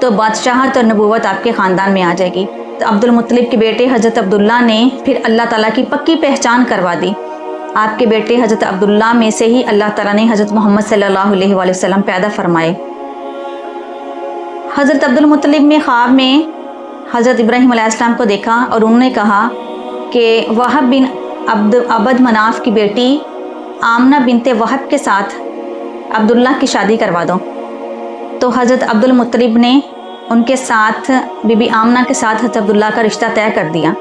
تو بادشاہت اور نبوت آپ کے خاندان میں آ جائے گی۔ تو عبد المطلب کے بیٹے حضرت عبداللہ نے پھر اللہ تعالیٰ کی پکی پہچان کروا دی۔ آپ کے بیٹے حضرت عبداللہ میں سے ہی اللہ تعالیٰ نے حضرت محمد صلی اللہ علیہ وآلہ وسلم پیدا فرمائے۔ حضرت عبد المطلب میں خواب میں حضرت ابراہیم علیہ السلام کو دیکھا اور انہوں نے کہا کہ وہب بن عبد مناف کی بیٹی آمنہ بنت وہب کے ساتھ عبداللہ کی شادی کروا دو۔ تو حضرت عبد المطلب نے ان کے ساتھ بی بی آمنہ کے ساتھ حضرت عبداللہ کا رشتہ طے کر دیا۔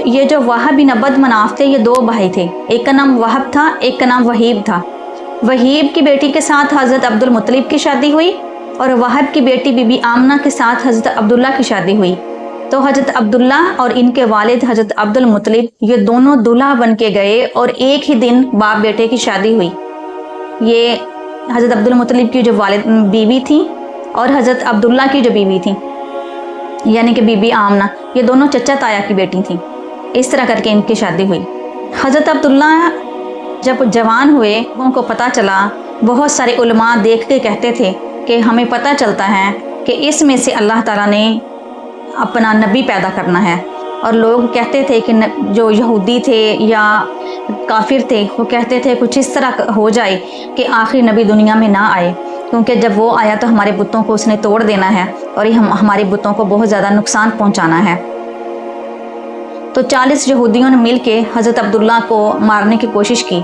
یہ جو وہب بن عبد مناف تھے، یہ دو بھائی تھے، ایک کا نام وہب تھا، ایک کا نام وہیب تھا۔ وہیب کی بیٹی کے ساتھ حضرت عبد المطلب کی شادی ہوئی اور وہب کی بیٹی بی بی آمنہ کے ساتھ حضرت عبداللہ کی شادی ہوئی۔ تو حضرت عبداللہ اور ان کے والد حضرت عبد المطلب یہ دونوں دلہا بن کے گئے اور ایک ہی دن باپ بیٹے کی شادی ہوئی۔ یہ حضرت عبد المطلب کی جو بیوی تھی اور حضرت عبداللہ کی جو بیوی تھی، یعنی کہ بی بی آمنہ، یہ دونوں چچا تایا کی بیٹی تھیں۔ اس طرح کر کے ان کی شادی ہوئی۔ حضرت عبداللہ جب جوان ہوئے، ان کو پتہ چلا، بہت سارے علماء دیکھ کے کہتے تھے کہ ہمیں پتہ چلتا ہے کہ اس میں سے اللہ تعالیٰ نے اپنا نبی پیدا کرنا ہے۔ اور لوگ کہتے تھے کہ جو یہودی تھے یا کافر تھے، وہ کہتے تھے کچھ اس طرح ہو جائے کہ آخری نبی دنیا میں نہ آئے، کیونکہ جب وہ آیا تو ہمارے بتوں کو اس نے توڑ دینا ہے اور یہ ہمارے بتوں کو بہت زیادہ نقصان پہنچانا ہے۔ تو 40 یہودیوں نے مل کے حضرت عبداللہ کو مارنے کی کوشش کی،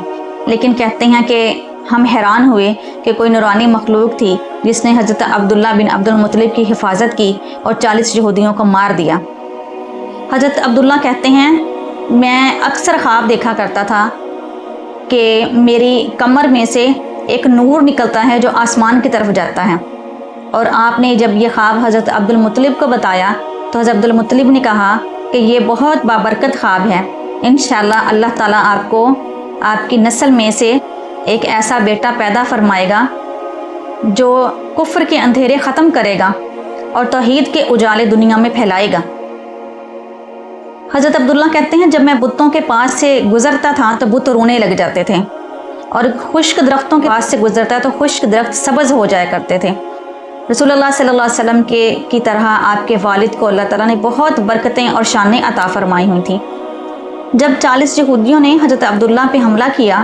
لیکن کہتے ہیں کہ ہم حیران ہوئے کہ کوئی نورانی مخلوق تھی جس نے حضرت عبداللہ بن عبد المطلب کی حفاظت کی اور 40 یہودیوں کو مار دیا۔ حضرت عبداللہ کہتے ہیں میں اکثر خواب دیکھا کرتا تھا کہ میری کمر میں سے ایک نور نکلتا ہے جو آسمان کی طرف جاتا ہے، اور آپ نے جب یہ خواب حضرت عبد المطلب کو بتایا تو حضرت عبد المطلب نے کہا کہ یہ بہت بابرکت خواب ہے، انشاءاللہ اللہ تعالیٰ آپ کو آپ کی نسل میں سے ایک ایسا بیٹا پیدا فرمائے گا جو کفر کے اندھیرے ختم کرے گا اور توحید کے اجالے دنیا میں پھیلائے گا۔ حضرت عبداللہ کہتے ہیں جب میں بتوں کے پاس سے گزرتا تھا تو بت رونے لگ جاتے تھے، اور خشک درختوں کے پاس سے گزرتا تو خشک درخت سبز ہو جایا کرتے تھے۔ رسول اللہ صلی اللہ علیہ وسلم کی طرح آپ کے والد کو اللہ تعالیٰ نے بہت برکتیں اور شانیں عطا فرمائی ہوئی تھیں۔ جب 40 یہودیوں نے حضرت عبداللہ پہ حملہ کیا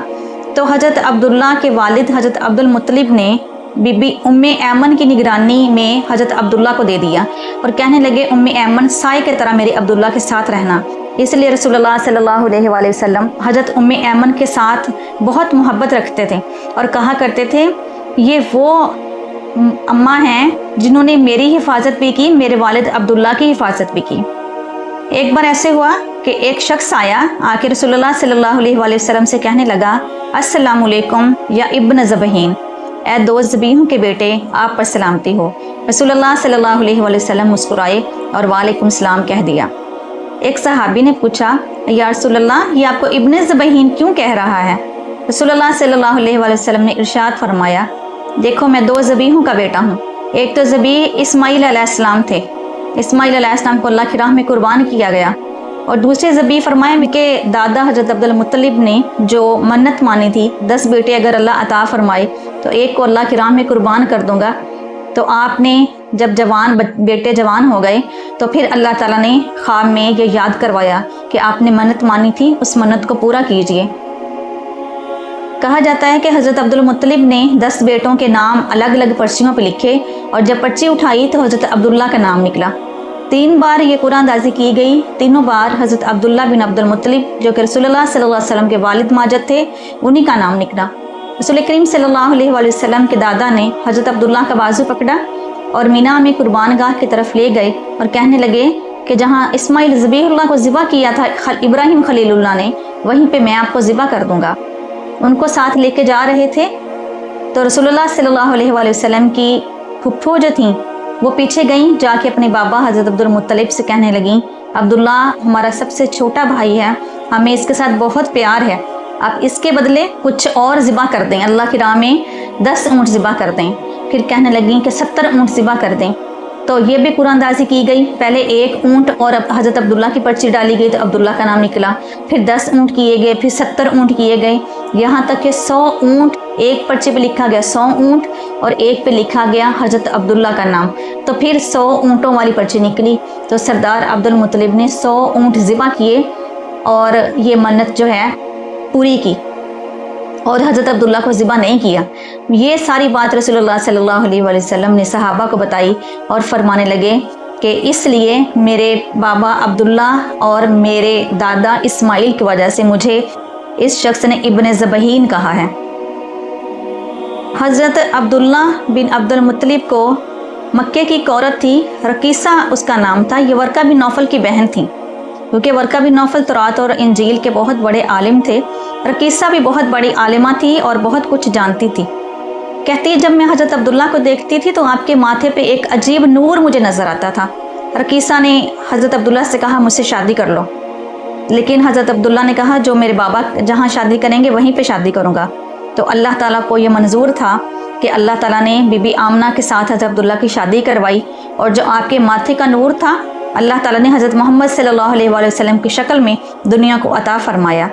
تو حضرت عبداللہ کے والد حضرت عبد المطلب نے بی بی ام ایمن کی نگرانی میں حضرت عبداللہ کو دے دیا اور کہنے لگے ام ایمن سائے کی طرح میرے عبداللہ کے ساتھ رہنا۔ اس لیے رسول اللہ صلی اللہ علیہ وآلہ وسلم حضرت ام ایمن کے ساتھ بہت محبت رکھتے تھے اور کہا کرتے تھے یہ وہ اماں ہیں جنہوں نے میری حفاظت بھی کی، میرے والد عبداللہ کی حفاظت بھی کی۔ ایک بار ایسے ہوا کہ ایک شخص آیا، آ کے رسول اللہ صلی اللہ علیہ وآلہ وسلم سے کہنے لگا السلام علیکم یا ابن ذبحین، اے دو ذبیحوں کے بیٹے، آپ پر سلامتی ہو۔ رسول اللہ صلی اللہ علیہ وآلہ وسلم مسکرائے اور وعلیکم السلام کہہ دیا۔ ایک صحابی نے پوچھا یا رسول اللہ یہ آپ کو ابن ذبحین کیوں کہہ رہا ہے؟ رسول اللہ صلی اللہ علیہ وآلہ وسلم نے ارشاد فرمایا دیکھو میں دو ذبیحوں کا بیٹا ہوں، ایک تو ذبیح اسماعیل علیہ السلام تھے، اسماعیل علیہ السلام کو اللہ کی راہ میں قربان کیا گیا، اور دوسرے ذبیح فرمایا کہ دادا حضرت عبد المطلب نے جو منت مانی تھی 10 بیٹے اگر اللہ عطا فرمائے تو ایک کو اللہ کی راہ میں قربان کر دوں گا۔ تو آپ نے جب بیٹے جوان ہو گئے تو پھر اللہ تعالیٰ نے خواب میں یہ یاد کروایا کہ آپ نے منت مانی تھی، اس منت کو پورا کیجئے۔ کہا جاتا ہے کہ حضرت عبد المطلب نے 10 بیٹوں کے نام الگ الگ پرچیوں پہ لکھے اور جب پرچی اٹھائی تو حضرت عبداللہ کا نام نکلا۔ 3 بار یہ قرآن اندازی کی گئی، تینوں بار حضرت عبداللہ بن عبد المطلب جو کہ رسول اللہ صلی اللہ علیہ وسلم کے والد ماجد تھے انہی کا نام نکلا۔ رسول کریم صلی اللہ علیہ وآلہ وسلم کے دادا نے حضرت عبداللہ کا بازو پکڑا اور مینا میں قربان گاہ کی طرف لے گئے اور کہنے لگے کہ جہاں اسماعیل ذبیح اللہ کو ذبح کیا تھا ابراہیم خلیل اللہ نے، وہیں پہ میں آپ کو ذبح کر دوں گا۔ ان کو ساتھ لے کے جا رہے تھے تو رسول اللہ صلی اللہ علیہ وآلہ وسلم کی پھپھو جو تھیں وہ پیچھے گئیں، جا کے اپنے بابا حضرت عبد المطلب سے کہنے لگیں عبداللہ ہمارا سب سے چھوٹا بھائی ہے، ہمیں اس کے ساتھ بہت پیار ہے، آپ اس کے بدلے کچھ اور ذبح کر دیں، اللہ کی راہ میں 10 اونٹ ذبح کر دیں۔ پھر کہنے لگیں کہ 70 اونٹ ذبح کر دیں۔ تو یہ بھی قرآن اندازی کی گئی، پہلے 1 اونٹ اور حضرت عبداللہ کی پرچی ڈالی گئی تو عبداللہ کا نام نکلا، پھر 10 اونٹ کیے گئے، پھر 70 اونٹ کیے گئے، یہاں تک کہ 100 اونٹ ایک پرچے پہ لکھا گیا 100 اونٹ اور ایک پہ لکھا گیا حضرت عبداللہ کا نام، تو پھر 100 اونٹوں والی پرچی نکلی۔ تو سردار عبدالمطلب نے 100 اونٹ ذبح کیے اور یہ منت جو ہے پوری کی، اور حضرت عبداللہ کو ذبح نہیں کیا۔ یہ ساری بات رسول اللہ صلی اللہ علیہ وآلہ وسلم نے صحابہ کو بتائی اور فرمانے لگے کہ اس لیے میرے بابا عبداللہ اور میرے دادا اسماعیل کی وجہ سے مجھے اس شخص نے ابن ذبحین کہا ہے۔ حضرت عبداللہ بن عبد المطلب کو مکے کی ایک عورت تھی، رقیصہ اس کا نام تھا، یہ ورقہ بن نوفل کی بہن تھی، کیونکہ ورقہ بن نوفل تورات اور انجیل کے بہت بڑے عالم تھے۔ رقیصہ بھی بہت بڑی عالمہ تھی اور بہت کچھ جانتی تھی۔ کہتی ہے جب میں حضرت عبداللہ کو دیکھتی تھی تو آپ کے ماتھے پہ ایک عجیب نور مجھے نظر آتا تھا۔ رقیصہ نے حضرت عبداللہ سے کہا مجھ سے شادی کر لو، لیکن حضرت عبداللہ نے کہا جو میرے بابا جہاں شادی کریں گے وہیں پہ شادی کروں گا۔ تو اللہ تعالیٰ کو یہ منظور تھا کہ اللہ تعالیٰ نے بی بی آمنہ کے ساتھ حضرت عبداللہ کی شادی کروائی، اور جو آپ کے ماتھے کا نور تھا اللہ تعالیٰ نے حضرت محمد صلی اللہ علیہ وآلہ وسلم کی شکل میں دنیا کو عطا فرمایا۔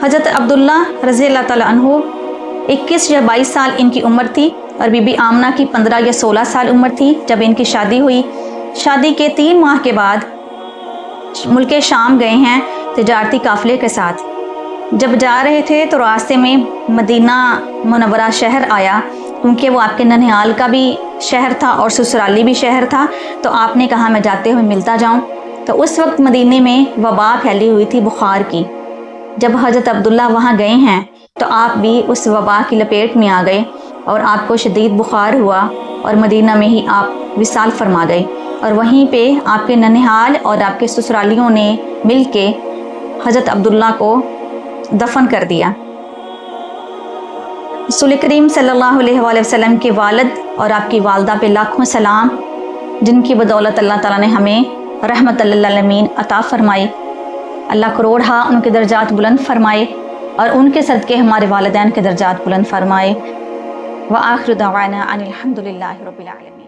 حضرت عبداللہ رضی اللہ تعالیٰ عنہ 21 یا 22 سال ان کی عمر تھی، اور بی بی آمنہ کی 15 یا 16 سال عمر تھی جب ان کی شادی ہوئی۔ شادی کے 3 ماہ کے بعد ملک شام گئے ہیں تجارتی قافلے کے ساتھ۔ جب جا رہے تھے تو راستے میں مدینہ منورہ شہر آیا، کیونکہ وہ آپ کے ننھیال کا بھی شہر تھا اور سسرالی بھی شہر تھا، تو آپ نے کہا میں جاتے ہوئے ملتا جاؤں۔ تو اس وقت مدینے میں وبا پھیلی ہوئی تھی بخار کی۔ جب حضرت عبداللہ وہاں گئے ہیں تو آپ بھی اس وبا کی لپیٹ میں آ گئے اور آپ کو شدید بخار ہوا، اور مدینہ میں ہی آپ وصال فرما گئے، اور وہیں پہ آپ کے ننھیال اور آپ کے سسرالیوں نے مل کے حضرت عبداللہ کو دفن کر دیا۔ رسول کریم صلی اللہ علیہ وآلہ وسلم کے والد اور آپ کی والدہ پہ لاکھوں سلام، جن کی بدولت اللہ تعالیٰ نے ہمیں رحمت للعالمین عطا فرمائی۔ اللہ کروڑہا ان کے درجات بلند فرمائے، اور ان کے صدقے ہمارے والدین کے درجات بلند فرمائے۔ وآخر دعوانا ان الحمد للہ رب العالمین۔